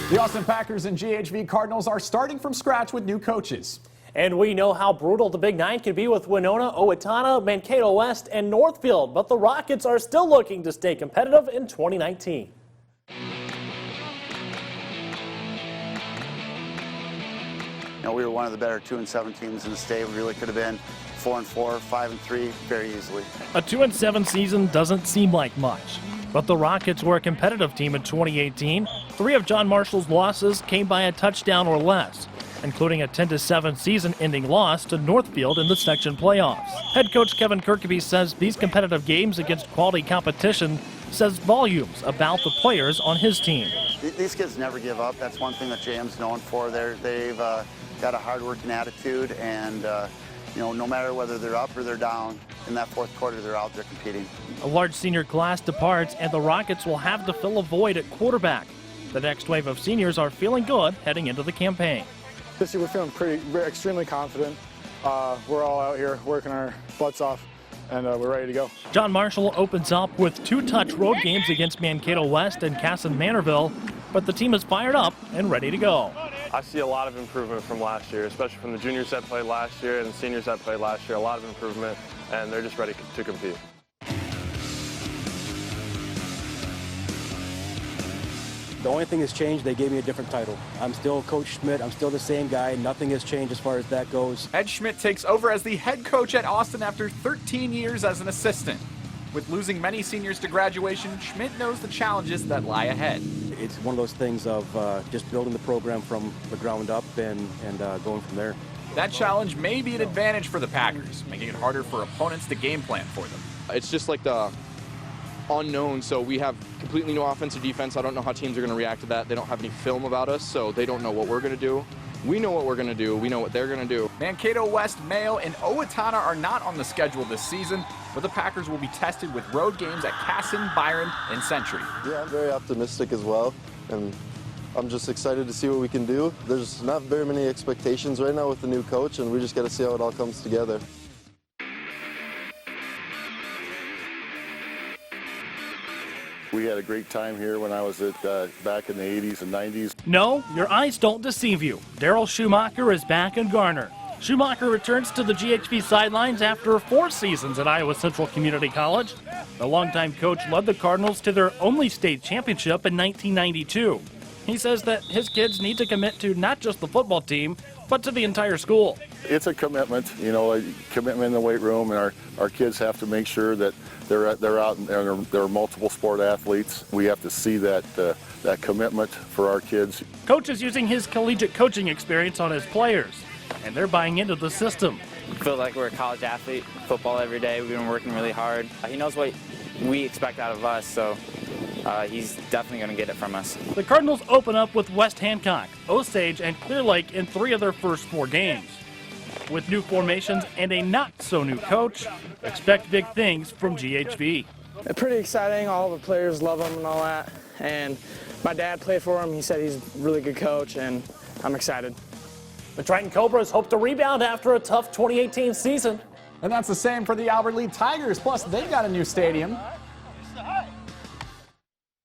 The Austin Packers and GHV Cardinals are starting from scratch with new coaches. And we know how brutal the Big Nine can be with Winona, Owatonna, Mankato West, and Northfield. But the Rockets are still looking to stay competitive in 2019. We were one of the better 2-7 teams in the state. We really could have been 4-4, 5-3 very easily. A 2-7 season doesn't seem like much, but the Rockets were a competitive team in 2018. 3 of John Marshall's losses came by a touchdown or less, including a 10-7 season-ending loss to Northfield in the section playoffs. Head coach Kevin Kirkeby says these competitive games against quality competition says volumes about the players on his team. These kids never give up. That's one thing that JM's known for. They've got a hard-working attitude, and no matter whether they're up or they're down, in that fourth quarter, they're out there competing. A large senior class departs, and the Rockets will have to fill a void at quarterback. The next wave of seniors are feeling good heading into the campaign. This year we're feeling extremely confident. We're all out here working our butts off, and we're ready to go. John Marshall opens up with 2-touch road games against Mankato West and Casson-Manorville, but the team is fired up and ready to go. I see a lot of improvement from last year, especially from the juniors that played last year and the seniors that played last year. A lot of improvement, and they're just ready to compete. The only thing that's changed, they gave me a different title. I'm still Coach Schmidt. I'm still the same guy. Nothing has changed as far as that goes. Ed Schmidt takes over as the head coach at Austin after 13 years as an assistant. With losing many seniors to graduation, Schmidt knows the challenges that lie ahead. It's one of those things of just building the program from the ground up and going from there. That challenge may be an advantage for the Packers, making it harder for opponents to game plan for them. It's just like the unknown, so we have completely no offense or defense. I don't know how teams are going to react to that. They don't have any film about us, so they don't know what we're going to do. We know what we're going to do. We know what they're going to do. Mankato West, Mayo, and Owatonna are not on the schedule this season, but the Packers will be tested with road games at Casson, Byron, and Century. Yeah, I'm very optimistic as well, and I'm just excited to see what we can do. There's not very many expectations right now with the new coach, and we just got to see how it all comes together. We had a great time here when I was back in the 80s and 90s. No, your eyes don't deceive you. Daryl Schumacher is back in Garner. Schumacher returns to the GHV sidelines after 4 seasons at Iowa Central Community College. The longtime coach led the Cardinals to their only state championship in 1992. He says that his kids need to commit to not just the football team, but to the entire school. It's a commitment, a commitment in the weight room, and our kids have to make sure that they're out and they're multiple sport athletes. We have to see that commitment for our kids. Coach is using his collegiate coaching experience on his players, and they're buying into the system. I feel like we're a college athlete, football every day. We've been working really hard. He knows what we expect out of us, so he's definitely going to get it from us. The Cardinals open up with West Hancock, Osage, and Clear Lake in 3 of their first 4 games. With new formations and a not-so-new coach, expect big things from GHV. Pretty exciting. All the players love him and all that. And my dad played for him. He said he's a really good coach, and I'm excited. The Triton Cobras hope to rebound after a tough 2018 season. And that's the same for the Albert Lee Tigers, plus they've got a new stadium.